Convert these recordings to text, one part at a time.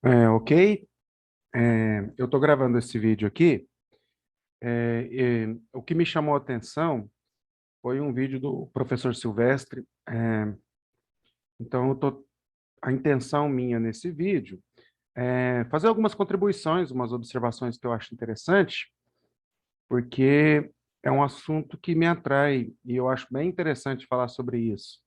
Ok. Eu estou gravando esse vídeo aqui. O que me chamou a atenção foi um vídeo do professor Silvestre. Então, a intenção minha nesse vídeo é fazer algumas contribuições, umas observações que eu acho interessante, porque é um assunto que me atrai e eu acho bem interessante falar sobre isso.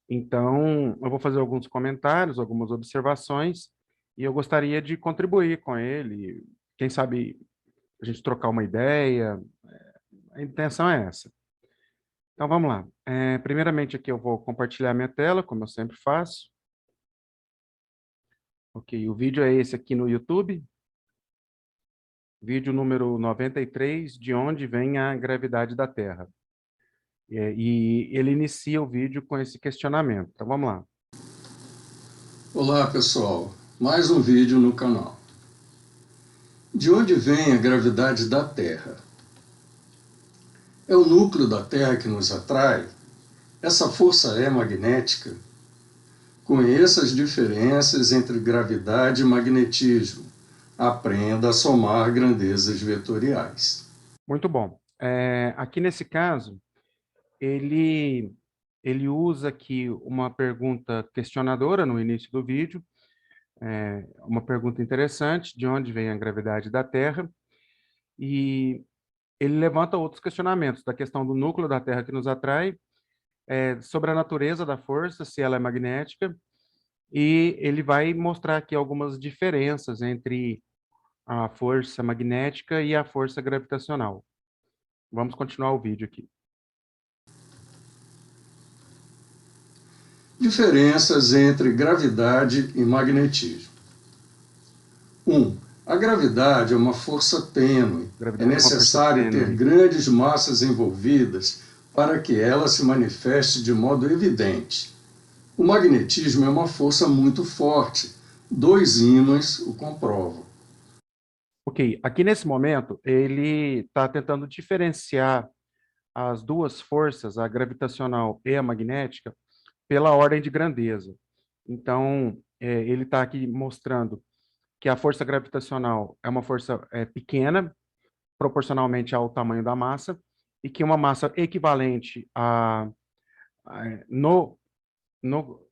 Então, eu vou fazer alguns comentários, algumas observações, e eu gostaria de contribuir com ele. Quem sabe a gente trocar uma ideia. A intenção é essa. Então, vamos lá. Primeiramente, aqui eu vou compartilhar minha tela, como eu sempre faço. Ok, o vídeo é esse aqui no YouTube. Vídeo número 93, de onde vem a gravidade da Terra. E ele inicia o vídeo com esse questionamento. Então, vamos lá. Olá pessoal, mais um vídeo no canal. De onde vem a gravidade da Terra? É o núcleo da Terra que nos atrai? Essa força é magnética? Conheça as diferenças entre gravidade e magnetismo. Aprenda a somar grandezas vetoriais. Muito bom. Aqui nesse caso, ele, ele usa aqui uma pergunta questionadora no início do vídeo, uma pergunta interessante, de onde vem a gravidade da Terra, e ele levanta outros questionamentos da questão do núcleo da Terra que nos atrai, sobre a natureza da força, se ela é magnética, e ele vai mostrar aqui algumas diferenças entre a força magnética e a força gravitacional. Vamos continuar o vídeo aqui. Diferenças entre gravidade e magnetismo. 1. A gravidade é uma força tênue. É Gravidade é uma força necessário ter tênue. grandes massas envolvidas para que ela se manifeste de modo evidente. O magnetismo é uma força muito forte. Dois ímãs o comprovam. Ok, aqui nesse momento, ele está tentando diferenciar as duas forças, a gravitacional e a magnética, pela ordem de grandeza. Então, ele está aqui mostrando que a força gravitacional é uma força pequena, proporcionalmente ao tamanho da massa, e que uma massa equivalente no, no,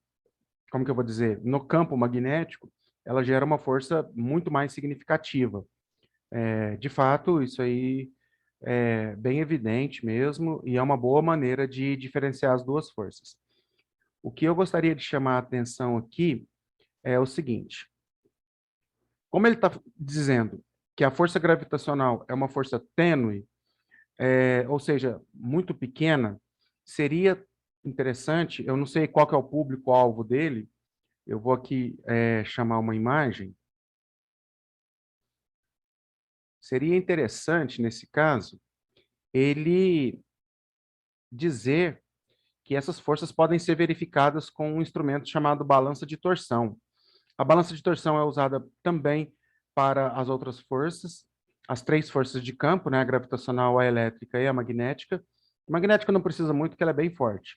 como que eu vou dizer, no campo magnético, ela gera uma força muito mais significativa. De fato, isso aí é bem evidente mesmo, e é uma boa maneira de diferenciar as duas forças. O que eu gostaria de chamar a atenção aqui é o seguinte: como ele está dizendo que a força gravitacional é uma força tênue, ou seja, muito pequena, seria interessante, eu não sei qual que é o público-alvo dele, eu vou aqui chamar uma imagem. Seria interessante, nesse caso, ele dizer que essas forças podem ser verificadas com um instrumento chamado balança de torção. A balança de torção é usada também para as outras forças, as três forças de campo, né, a gravitacional, a elétrica e a magnética. A magnética não precisa muito, porque ela é bem forte.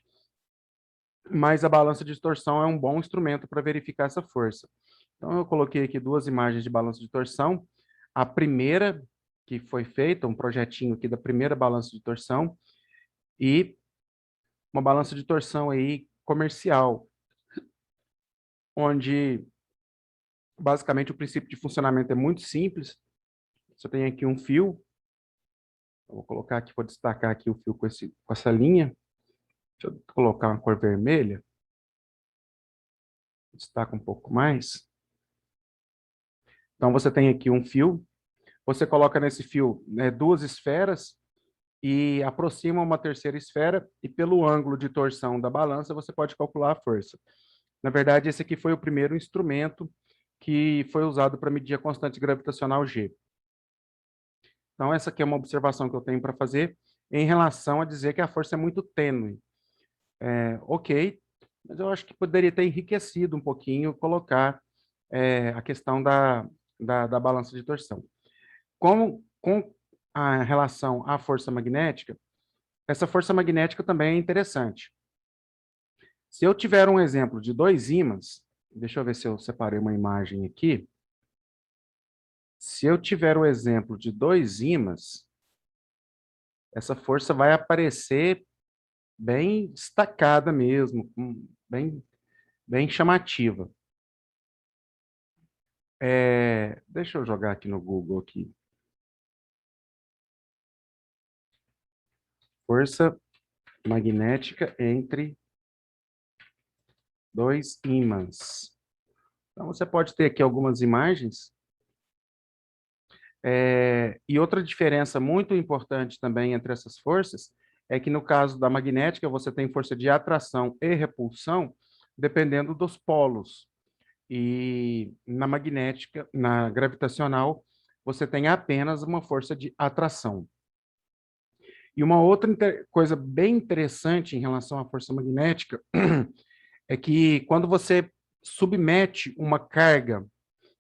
Mas a balança de torção é um bom instrumento para verificar essa força. Então, eu coloquei aqui duas imagens de balança de torção. A primeira, que foi feita, um projetinho aqui da primeira balança de torção, e uma balança de torção aí comercial, onde basicamente o princípio de funcionamento é muito simples. Você tem aqui um fio, eu vou colocar aqui, vou destacar aqui o fio com essa linha. Deixa eu colocar uma cor vermelha, destaca um pouco mais. Então você tem aqui um fio, você coloca nesse fio, né, duas esferas e aproxima uma terceira esfera, e pelo ângulo de torção da balança você pode calcular a força. Na verdade, esse aqui foi o primeiro instrumento que foi usado para medir a constante gravitacional G. Então, essa aqui é uma observação que eu tenho para fazer em relação a dizer que a força é muito tênue. Ok, mas eu acho que poderia ter enriquecido um pouquinho, colocar a questão da balança de torção. Com a relação à força magnética, essa força magnética também é interessante. Se eu tiver um exemplo de dois ímãs, Deixa eu ver se eu separei uma imagem aqui. Se eu tiver o exemplo de dois ímãs, essa força vai aparecer bem destacada mesmo, bem chamativa. Deixa eu jogar aqui no Google aqui. Força magnética entre dois ímãs. Então, você pode ter aqui algumas imagens. E outra diferença muito importante também entre essas forças é que no caso da magnética, você tem força de atração e repulsão, dependendo dos polos. E na magnética, na gravitacional, você tem apenas uma força de atração. E uma outra coisa bem interessante em relação à força magnética é que quando você submete uma carga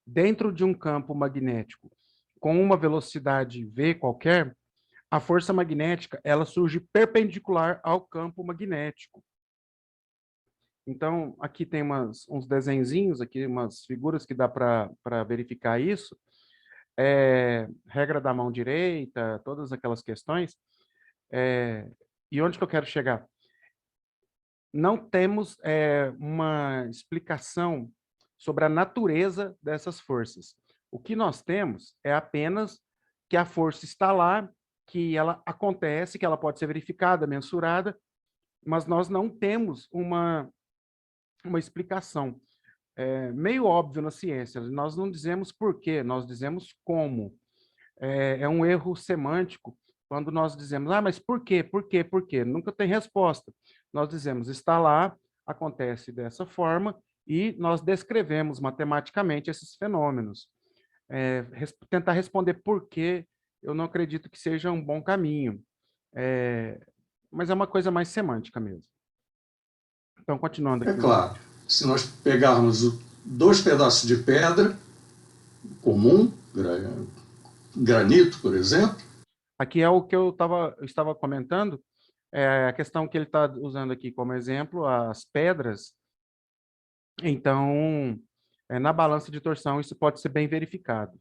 dentro de um campo magnético com uma velocidade v qualquer, a força magnética ela surge perpendicular ao campo magnético. Então, aqui tem uns desenhinhos, aqui umas figuras que dá para verificar isso. Regra da mão direita, todas aquelas questões. E onde que eu quero chegar? Não temos uma explicação sobre a natureza dessas forças. O que nós temos é apenas que a força está lá, que ela acontece, que ela pode ser verificada, mensurada, mas nós não temos uma explicação. Meio óbvio na ciência, nós não dizemos por quê, nós dizemos como. É um erro semântico quando nós dizemos, mas por quê, por quê, por quê? Nunca tem resposta. Nós dizemos, está lá, acontece dessa forma, e nós descrevemos matematicamente esses fenômenos. Tentar responder por quê, eu não acredito que seja um bom caminho. Mas é uma coisa mais semântica mesmo. Então, continuando É aqui no claro, vídeo. se nós pegarmos dois pedaços de pedra comum, granito, por exemplo, Aqui é o que eu estava comentando, a questão que ele está usando aqui como exemplo, as pedras. Então, na balança de torção, isso pode ser bem verificado.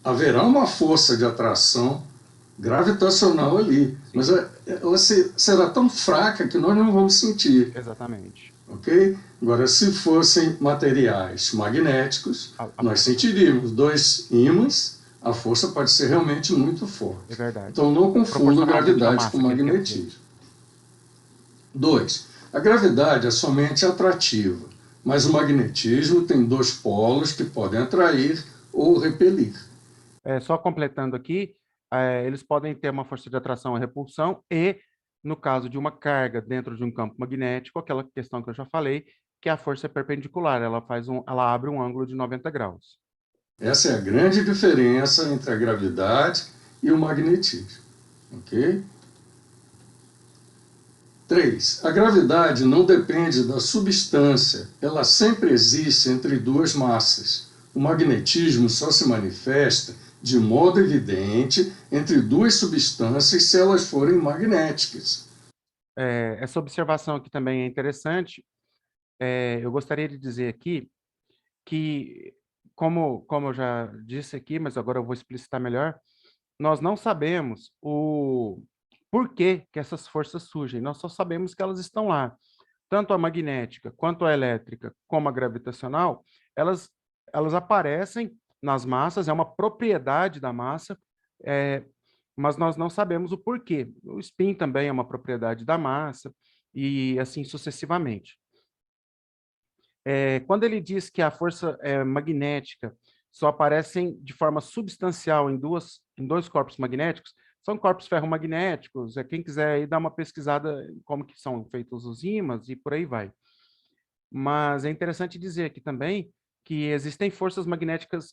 haverá uma força de atração gravitacional ali, mas Sim, ela será tão fraca que nós não vamos sentir, exatamente. ok? Agora, se fossem materiais magnéticos, A nós força sentiríamos dois ímãs, a força pode ser realmente muito é forte. verdade. Então, não confunda Proporcionalmente à gravidade com massa que ele quer dizer. magnetismo. 2. A gravidade é somente atrativa, mas o magnetismo tem dois polos que podem atrair ou repelir. Só completando aqui, eles podem ter uma força de atração e repulsão e, no caso de uma carga dentro de um campo magnético, aquela questão que eu já falei, que a força é perpendicular, ela abre um ângulo de 90 graus. Essa é a grande diferença entre a gravidade e o magnetismo. Ok? 3. A gravidade não depende da substância, ela sempre existe entre duas massas. O magnetismo só se manifesta de modo evidente entre duas substâncias se elas forem magnéticas. Essa observação aqui também é interessante. Eu gostaria de dizer aqui que, como eu já disse aqui, mas agora eu vou explicitar melhor, nós não sabemos o porquê que essas forças surgem, nós só sabemos que elas estão lá. Tanto a magnética, quanto a elétrica, como a gravitacional, elas, elas aparecem nas massas, é uma propriedade da massa, é, mas nós não sabemos o porquê. O spin também é uma propriedade da massa, e assim sucessivamente. Quando ele diz que a força magnética só aparecem de forma substancial em dois corpos magnéticos, são corpos ferromagnéticos, quem quiser aí dar uma pesquisada em como que são feitos os ímãs e por aí vai. Mas é interessante dizer aqui também que existem forças magnéticas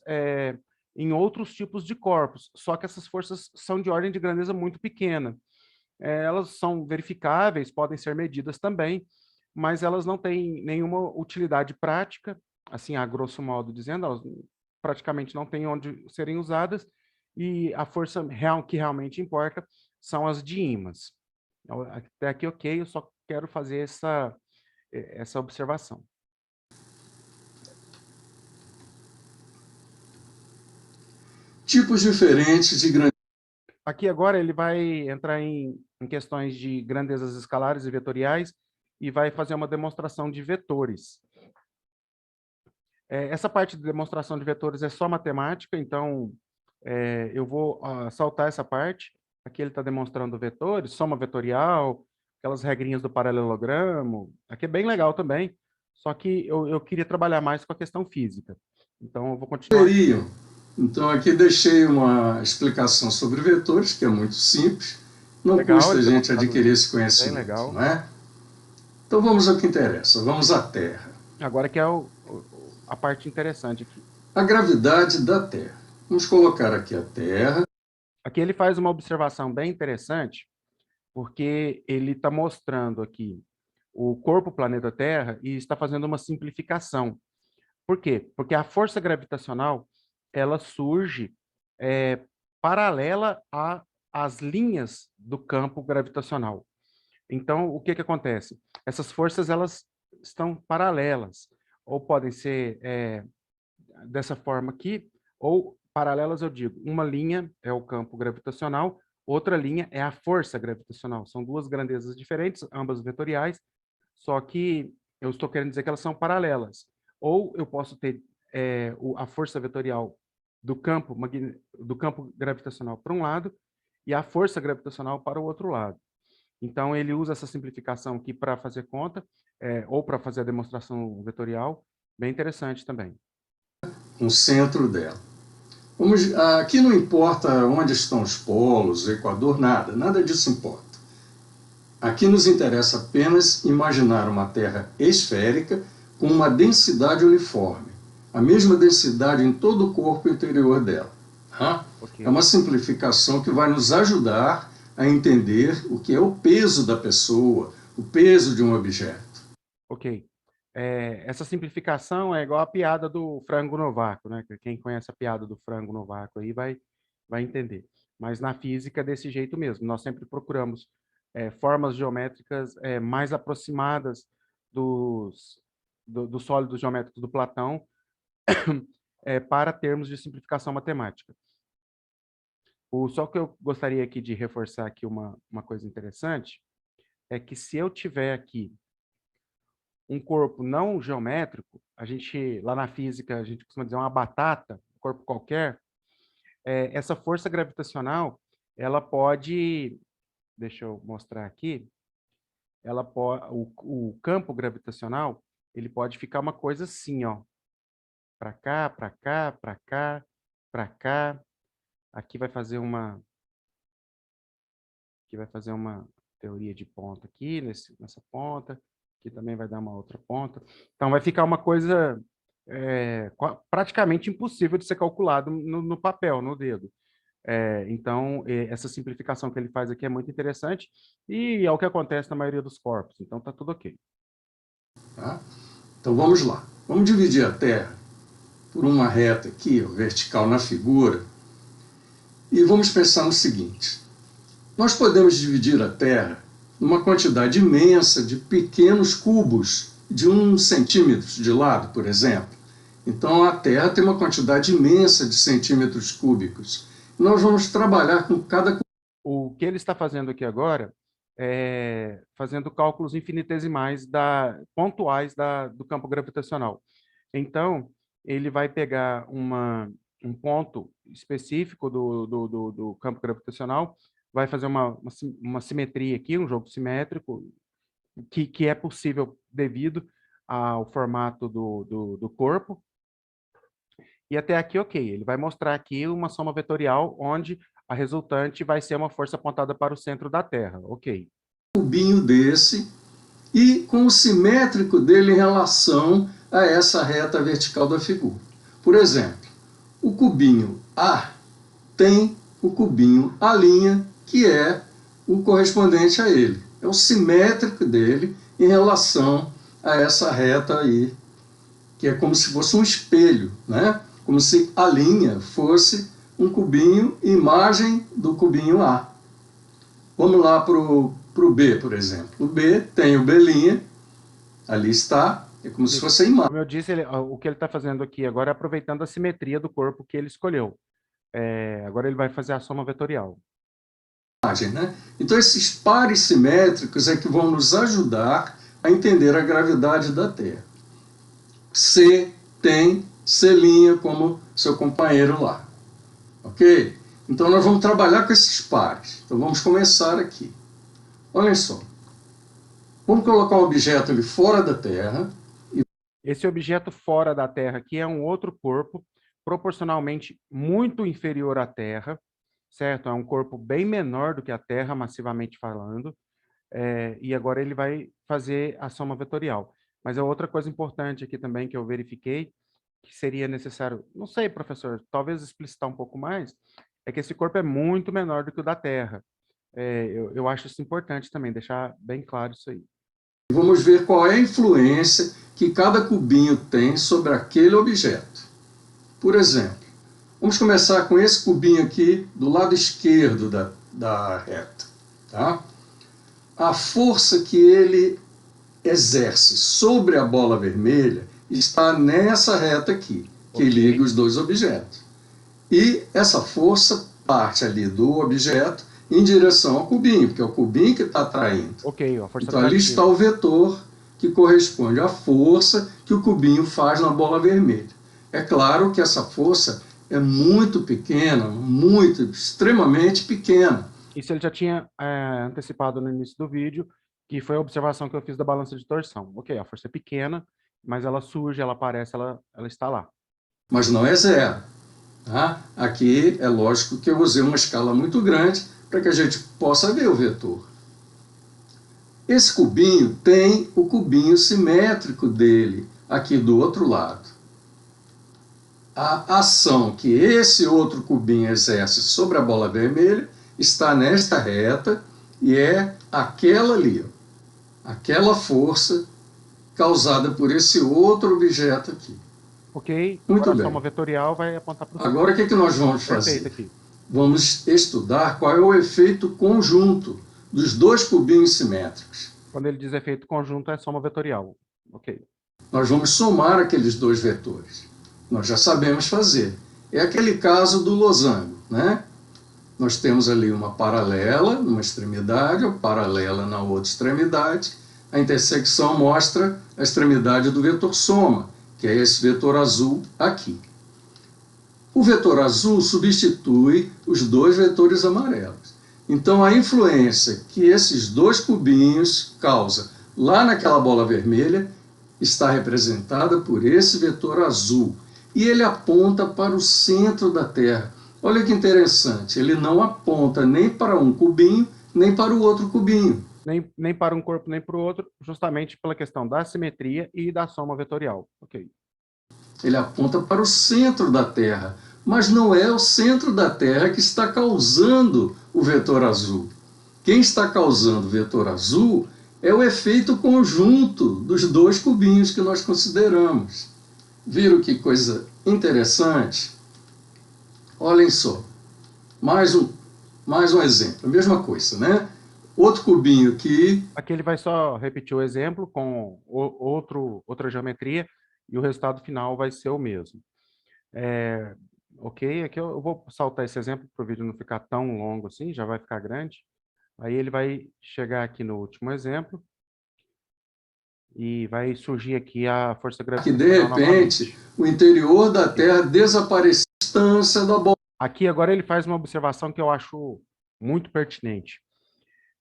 em outros tipos de corpos, só que essas forças são de ordem de grandeza muito pequena. Elas são verificáveis, podem ser medidas também, mas elas não têm nenhuma utilidade prática, assim, a grosso modo dizendo, elas praticamente não têm onde serem usadas, e a força real que realmente importa são as de ímãs. Então, até aqui, ok, eu só quero fazer essa observação. tipos diferentes de grandeza. Aqui agora ele vai entrar em questões de grandezas escalares e vetoriais e vai fazer uma demonstração de vetores. Essa parte de demonstração de vetores é só matemática, então eu vou saltar essa parte. Aqui ele está demonstrando vetores, soma vetorial, aquelas regrinhas do paralelogramo. Aqui é bem legal também, só que eu queria trabalhar mais com a questão física. Então eu vou continuar. Então aqui deixei uma explicação sobre vetores, que é muito simples. Não Legal, custa a ele gente demonstrado adquirir esse bem conhecimento, legal. não é? Então vamos ao que interessa, vamos à Terra. Agora que é a parte interessante aqui. A gravidade da Terra. Vamos colocar aqui a Terra. Aqui ele faz uma observação bem interessante, porque ele está mostrando aqui o corpo planeta Terra e está fazendo uma simplificação. Por quê? Porque a força gravitacional ela surge paralela às linhas do campo gravitacional. Então, o que acontece? Essas forças elas estão paralelas, ou podem ser dessa forma aqui, ou paralelas, eu digo, uma linha é o campo gravitacional, outra linha é a força gravitacional. São duas grandezas diferentes, ambas vetoriais, só que eu estou querendo dizer que elas são paralelas. Ou eu posso ter a força vetorial do campo gravitacional para um lado e a força gravitacional para o outro lado. Então, ele usa essa simplificação aqui para fazer conta, ou para fazer a demonstração vetorial, bem interessante também. No centro dela. Aqui não importa onde estão os polos, o Equador, nada disso importa. Aqui nos interessa apenas imaginar uma Terra esférica com uma densidade uniforme, a mesma densidade em todo o corpo interior dela. Okay. É uma simplificação que vai nos ajudar a entender o que é o peso da pessoa, o peso de um objeto. Ok. Essa simplificação é igual a piada do frango no vácuo, né? Quem conhece a piada do frango no vácuo aí vai entender. Mas na física é desse jeito mesmo. Nós sempre procuramos formas geométricas mais aproximadas dos sólidos geométricos do Platão para termos de simplificação matemática. Só que eu gostaria aqui de reforçar aqui uma coisa interessante, é que se eu tiver aqui um corpo não geométrico, lá na física, a gente costuma dizer uma batata, um corpo qualquer, essa força gravitacional, ela pode, deixa eu mostrar aqui, o campo gravitacional, ele pode ficar uma coisa assim, ó, para cá, para cá, para cá, para cá, aqui vai fazer uma teoria de ponta aqui, nessa ponta, aqui também vai dar uma outra ponta. Então, vai ficar uma coisa praticamente impossível de ser calculado no papel, no dedo. Então, essa simplificação que ele faz aqui é muito interessante e é o que acontece na maioria dos corpos. Então, está tudo ok. Tá? Então, vamos lá. Vamos dividir a Terra por uma reta aqui, vertical na figura, e vamos pensar no seguinte. Nós podemos dividir a Terra numa quantidade imensa de pequenos cubos de 1 centímetro de lado, por exemplo. Então, a Terra tem uma quantidade imensa de centímetros cúbicos. Nós vamos trabalhar com cada... O que ele está fazendo aqui agora é fazendo cálculos infinitesimais pontuais do campo gravitacional. Então, ele vai pegar um ponto específico do campo gravitacional, vai fazer uma simetria aqui, um jogo simétrico, que é possível devido ao formato do corpo. E até aqui, ok. Ele vai mostrar aqui uma soma vetorial, onde a resultante vai ser uma força apontada para o centro da Terra. Ok. Cubinho desse e com o simétrico dele em relação a essa reta vertical da figura. Por exemplo, o cubinho A tem o cubinho A', que é o correspondente a ele. É o simétrico dele em relação a essa reta aí, que é como se fosse um espelho, né? Como se a linha fosse um cubinho, imagem do cubinho A. Vamos lá para o B, por exemplo. O B tem o B', ali está, é como se fosse a imagem. Como eu disse, o que ele está fazendo aqui agora é aproveitando a simetria do corpo que ele escolheu. Agora ele vai fazer a soma vetorial. Né? Então, esses pares simétricos é que vão nos ajudar a entender a gravidade da Terra. C tem C' como seu companheiro lá. Ok? Então, nós vamos trabalhar com esses pares. Então, vamos começar aqui. Olha só. Vamos colocar um objeto ali fora da Terra. Esse objeto fora da Terra aqui é um outro corpo, proporcionalmente muito inferior à Terra, certo? É um corpo bem menor do que a Terra, massivamente falando. E agora ele vai fazer a soma vetorial. Mas é outra coisa importante aqui também que eu verifiquei, que seria necessário, não sei, professor, talvez explicitar um pouco mais, é que esse corpo é muito menor do que o da Terra. Eu acho isso importante também, deixar bem claro isso aí. Vamos ver qual é a influência que cada cubinho tem sobre aquele objeto. Por exemplo, vamos começar com esse cubinho aqui do lado esquerdo da reta. Tá? A força que ele exerce sobre a bola vermelha está nessa reta aqui, que liga os dois objetos. E essa força parte ali do objeto em direção ao cubinho, porque é o cubinho que está atraindo. A força então ali está o vetor que corresponde à força que o cubinho faz na bola vermelha. É claro que essa força é muito pequena, extremamente pequena. Isso ele já tinha antecipado no início do vídeo, que foi a observação que eu fiz da balança de torção. Ok, a força é pequena, mas ela surge, ela aparece, ela está lá. Mas não é zero. Tá? Aqui é lógico que eu usei uma escala muito grande para que a gente possa ver o vetor. Esse cubinho tem o cubinho simétrico dele aqui do outro lado. A ação que esse outro cubinho exerce sobre a bola vermelha está nesta reta e é aquela ali, ó, aquela força causada por esse outro objeto aqui. Ok, muito agora bem. A soma vetorial vai apontar para o Agora o que nós vamos fazer? aqui. Vamos estudar qual é o efeito conjunto dos dois cubinhos simétricos. Quando ele diz efeito conjunto, é soma vetorial. Ok. Nós vamos somar aqueles dois vetores. Nós já sabemos fazer. É aquele caso do losango, né? Nós temos ali uma paralela numa extremidade, ou paralela na outra extremidade. A intersecção mostra a extremidade do vetor soma, que é esse vetor azul aqui. O vetor azul substitui os dois vetores amarelos. Então, a influência que esses dois cubinhos causam lá naquela bola vermelha está representada por esse vetor azul. E ele aponta para o centro da Terra. Olha que interessante, ele não aponta nem para um cubinho, nem para o outro cubinho. Nem para um corpo, nem para o outro, justamente pela questão da simetria e da soma vetorial. Ok. Ele aponta para o centro da Terra, mas não é o centro da Terra que está causando o vetor azul. Quem está causando o vetor azul é o efeito conjunto dos dois cubinhos que nós consideramos. Viram que coisa interessante? Olhem só, mais um exemplo, a mesma coisa, né? Outro cubinho aqui. Aqui ele vai só repetir o exemplo com outra geometria e o resultado final vai ser o mesmo. Ok, aqui eu vou saltar esse exemplo para o vídeo não ficar tão longo assim, já vai ficar grande. Aí ele vai chegar aqui no último exemplo e vai surgir aqui a força gravitacional Que de repente o interior da Terra desapareceu a distância da bola. Aqui agora ele faz uma observação que eu acho muito pertinente.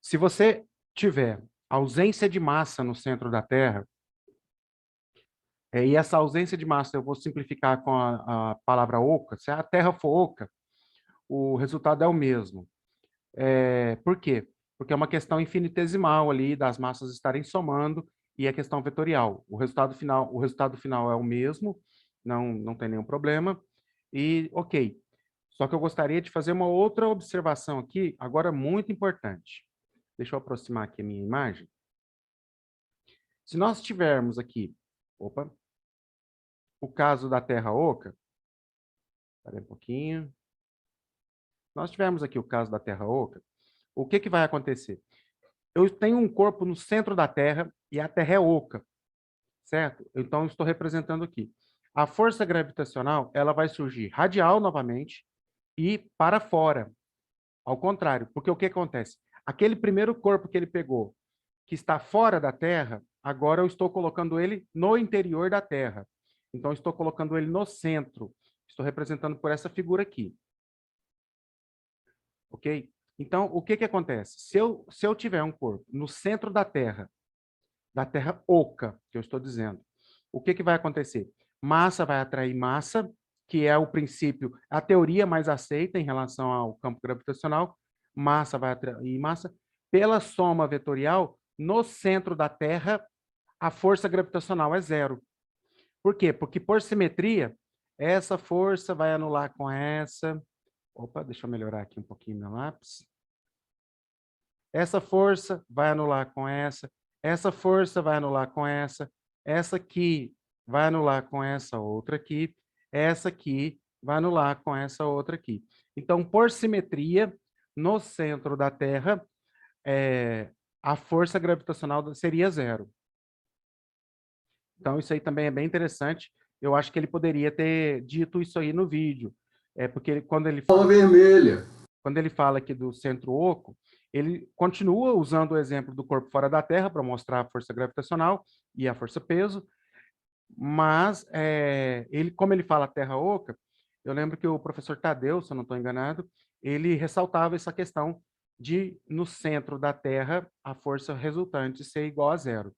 Se você tiver ausência de massa no centro da Terra, e essa ausência de massa eu vou simplificar com a palavra oca, se a Terra for oca, o resultado é o mesmo. Por quê? Porque é uma questão infinitesimal ali das massas estarem somando e a questão vetorial. O resultado final é o mesmo, não tem nenhum problema. E ok. Só que eu gostaria de fazer uma outra observação aqui, agora muito importante. Deixa eu aproximar aqui a minha imagem. Se nós tivermos aqui, o caso da Terra oca, espera um pouquinho. Se nós tivermos aqui o caso da Terra oca, o que vai acontecer? Eu tenho um corpo no centro da Terra e a Terra é oca, certo? Então, eu estou representando aqui. A força gravitacional, ela vai surgir radial novamente e para fora. Ao contrário, porque o que acontece? Aquele primeiro corpo que ele pegou, que está fora da Terra, agora eu estou colocando ele no interior da Terra. Então, eu estou colocando ele no centro. Estou representando por essa figura aqui. Ok? Então, o que acontece? Se eu tiver um corpo no centro da Terra oca, que eu estou dizendo, o que vai acontecer? Massa vai atrair massa, que é o princípio, a teoria mais aceita em relação ao campo gravitacional. Massa vai atrair massa. Pela soma vetorial, no centro da Terra, a força gravitacional é zero. Por quê? Porque por simetria, essa força vai anular com essa. Opa, deixa eu melhorar aqui um pouquinho meu lápis. Essa força vai anular com essa força vai anular com essa aqui vai anular com essa outra aqui, essa aqui vai anular com essa outra aqui. Então, por simetria, no centro da Terra, a força gravitacional seria zero. Então, isso aí também é bem interessante. Eu acho que ele poderia ter dito isso aí no vídeo. Porque quando ele Bola vermelha. Quando ele fala aqui do centro oco, ele continua usando o exemplo do corpo fora da Terra para mostrar a força gravitacional e a força-peso, mas como ele fala Terra oca, eu lembro que o professor Tadeu, se eu não estou enganado, ele ressaltava essa questão de, no centro da Terra, a força resultante ser igual a zero.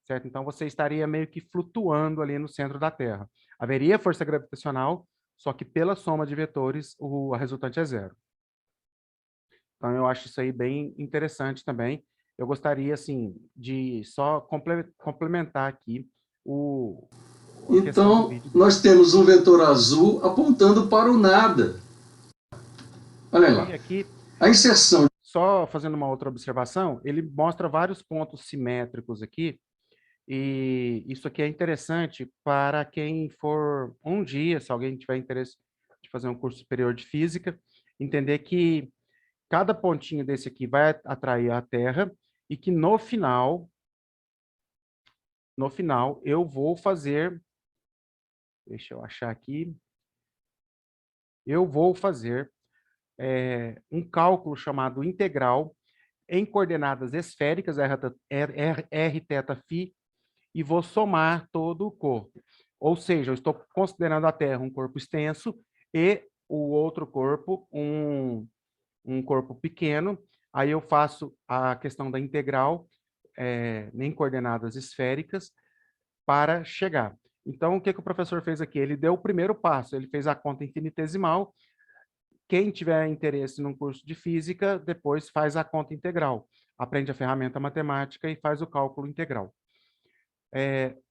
Certo? Então, você estaria meio que flutuando ali no centro da Terra. Haveria força gravitacional, só que pela soma de vetores, a resultante é zero. Então, eu acho isso aí bem interessante também. Eu gostaria, assim, de só complementar aqui a questão do Então, vídeo dele. nós temos um vetor azul apontando para o nada. Olha E lá. aqui, A inserção. só fazendo uma outra observação, ele mostra vários pontos simétricos aqui, e isso aqui é interessante para quem for um dia, se alguém tiver interesse de fazer um curso superior de física, entender que cada pontinho desse aqui vai atrair a Terra e que no final eu vou fazer, deixa eu achar aqui, eu vou fazer um cálculo chamado integral em coordenadas esféricas, r θ φ, e vou somar todo o corpo. Ou seja, eu estou considerando a Terra um corpo extenso e o outro corpo um corpo pequeno. Aí eu faço a questão da integral em coordenadas esféricas para chegar. Então, o que o professor fez aqui? Ele deu o primeiro passo, ele fez a conta infinitesimal. Quem tiver interesse num curso de física, depois faz a conta integral. Aprende a ferramenta matemática e faz o cálculo integral.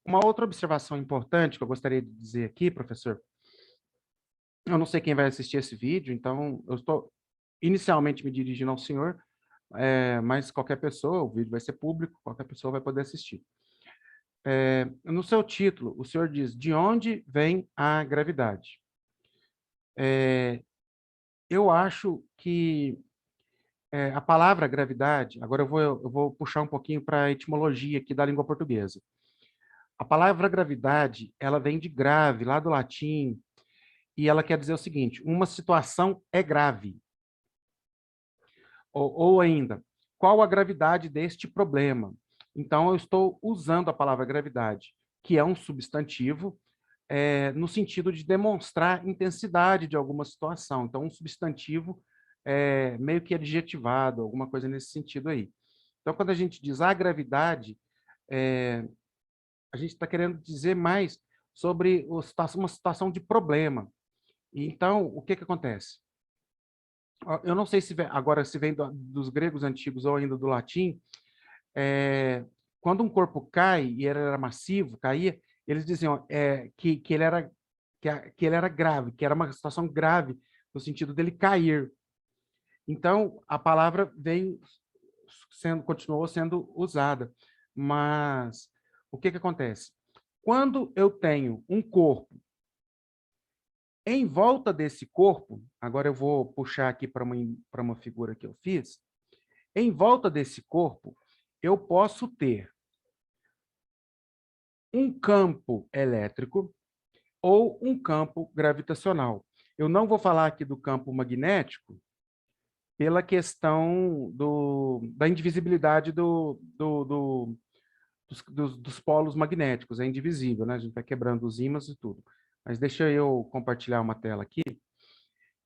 Uma outra observação importante que eu gostaria de dizer aqui, professor, eu não sei quem vai assistir esse vídeo, então eu estou inicialmente me dirigindo ao senhor, mas qualquer pessoa, o vídeo vai ser público, qualquer pessoa vai poder assistir. No seu título, o senhor diz, de onde vem a gravidade? Eu acho que a palavra gravidade, agora eu vou puxar um pouquinho para a etimologia aqui da língua portuguesa. A palavra gravidade, ela vem de grave, lá do latim, e ela quer dizer o seguinte, uma situação é grave. Ou ainda, qual a gravidade deste problema? Então, eu estou usando a palavra gravidade, que é um substantivo, no sentido de demonstrar intensidade de alguma situação. Então, um substantivo meio que adjetivado, alguma coisa nesse sentido aí. Então, quando a gente diz a gravidade, a gente está querendo dizer mais sobre uma situação de problema. Então, o que acontece? Eu não sei se agora se vem dos gregos antigos ou ainda do latim, quando um corpo cai e ele era massivo, caía, eles diziam que ele era que ele era grave, que era uma situação grave no sentido dele cair. Então a palavra continuou sendo usada, mas o que acontece? Quando eu tenho um corpo, em volta desse corpo, agora eu vou puxar aqui para uma figura que eu fiz, em volta desse corpo, eu posso ter um campo elétrico ou um campo gravitacional. Eu não vou falar aqui do campo magnético pela questão da indivisibilidade dos polos magnéticos, é indivisível, né? A gente vai quebrando os ímãs e tudo. Mas deixa eu compartilhar uma tela aqui.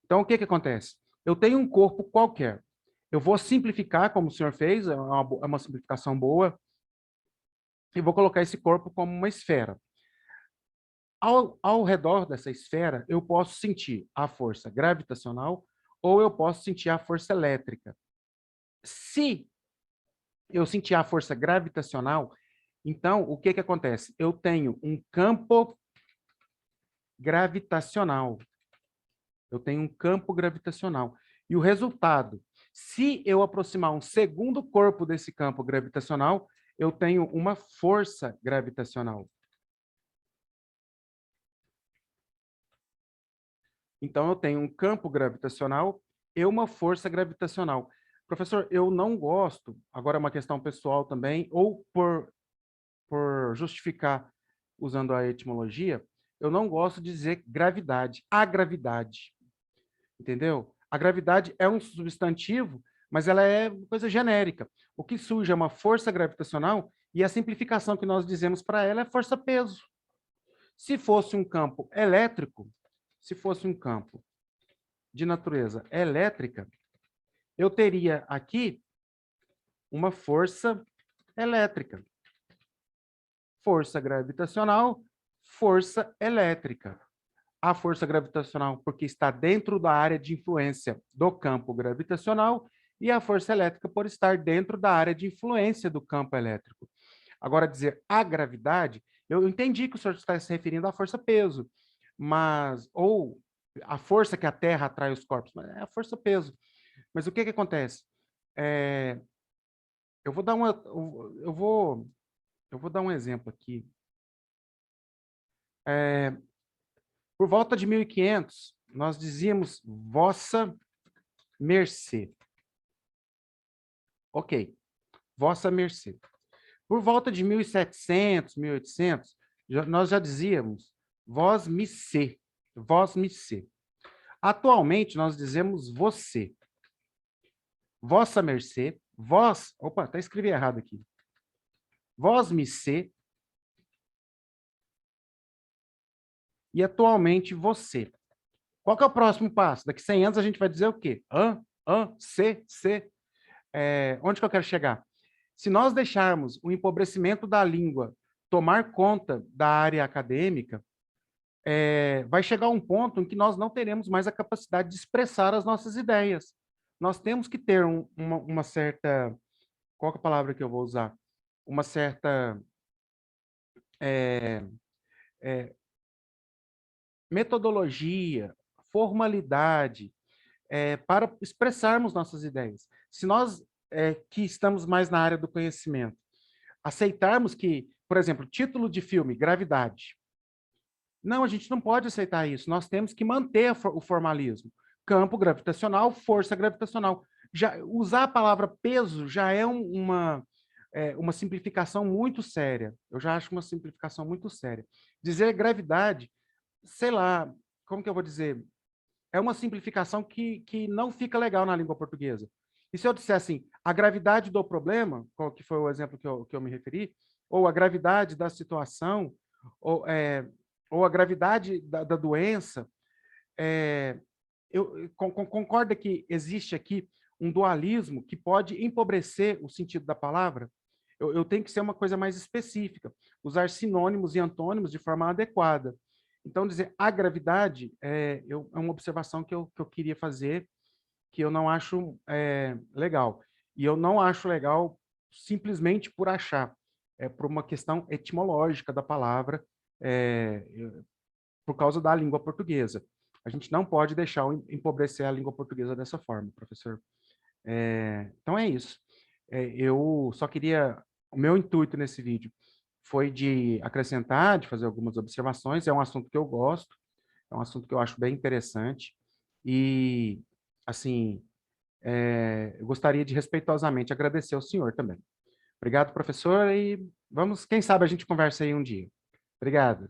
Então, o que que acontece? Eu tenho um corpo qualquer. Eu vou simplificar, como o senhor fez, é uma simplificação boa, e vou colocar esse corpo como uma esfera. Ao redor dessa esfera, eu posso sentir a força gravitacional ou eu posso sentir a força elétrica. Se eu sentir a força gravitacional, então, o que que acontece? Eu tenho um campo gravitacional. Eu tenho um campo gravitacional. E o resultado, se eu aproximar um segundo corpo desse campo gravitacional, eu tenho uma força gravitacional. Então, eu tenho um campo gravitacional e uma força gravitacional. Professor, eu não gosto, agora é uma questão pessoal também, ou por justificar usando a etimologia, eu não gosto de dizer gravidade, a gravidade, entendeu? A gravidade é um substantivo, mas ela é coisa genérica. O que surge é uma força gravitacional e a simplificação que nós dizemos para ela é força-peso. Se fosse um campo elétrico, se fosse um campo de natureza elétrica, eu teria aqui uma força elétrica. Força gravitacional, força elétrica. A força gravitacional, porque está dentro da área de influência do campo gravitacional, e a força elétrica, por estar dentro da área de influência do campo elétrico. Agora, dizer a gravidade, eu entendi que o senhor está se referindo à força-peso, mas, ou a força que a Terra atrai os corpos, mas é a força-peso. Mas o que que acontece? Eu vou dar eu vou dar um exemplo aqui. Por volta de 1500, nós dizíamos vossa mercê. Ok, vossa mercê. Por volta de 1700, 1800, nós já dizíamos vós me sé, vós me sé. Atualmente, nós dizemos você. Vossa mercê, vós... Opa, até escrevi errado aqui. Vós me sé. E atualmente você. Qual que é o próximo passo? Daqui 100 anos a gente vai dizer o quê? Se. Onde que eu quero chegar? Se nós deixarmos o empobrecimento da língua tomar conta da área acadêmica, vai chegar um ponto em que nós não teremos mais a capacidade de expressar as nossas ideias. Nós temos que ter uma certa... Qual que é a palavra que eu vou usar? Uma certa metodologia, formalidade, para expressarmos nossas ideias. Se nós, que estamos mais na área do conhecimento, aceitarmos que, por exemplo, título de filme, Gravidade. Não, a gente não pode aceitar isso. Nós temos que manter o formalismo. Campo gravitacional, força gravitacional. Já, usar a palavra peso já é uma simplificação muito séria. Eu já acho uma simplificação muito séria. Dizer gravidade, sei lá, como que eu vou dizer? É uma simplificação que não fica legal na língua portuguesa. E se eu disser assim, a gravidade do problema, qual que foi o exemplo que eu me referi, ou a gravidade da situação, ou a gravidade da doença, concorda que existe aqui um dualismo que pode empobrecer o sentido da palavra? Eu tenho que ser uma coisa mais específica, usar sinônimos e antônimos de forma adequada. Então, dizer a gravidade é uma observação que eu queria fazer, que eu não acho legal. E eu não acho legal simplesmente por achar, por uma questão etimológica da palavra, por causa da língua portuguesa. A gente não pode deixar empobrecer a língua portuguesa dessa forma, professor. Então é isso. Eu só queria... O meu intuito nesse vídeo foi de acrescentar, de fazer algumas observações. É um assunto que eu gosto, é um assunto que eu acho bem interessante. E, assim, eu gostaria de respeitosamente agradecer ao senhor também. Obrigado, professor, e vamos, quem sabe a gente conversa aí um dia. Obrigado.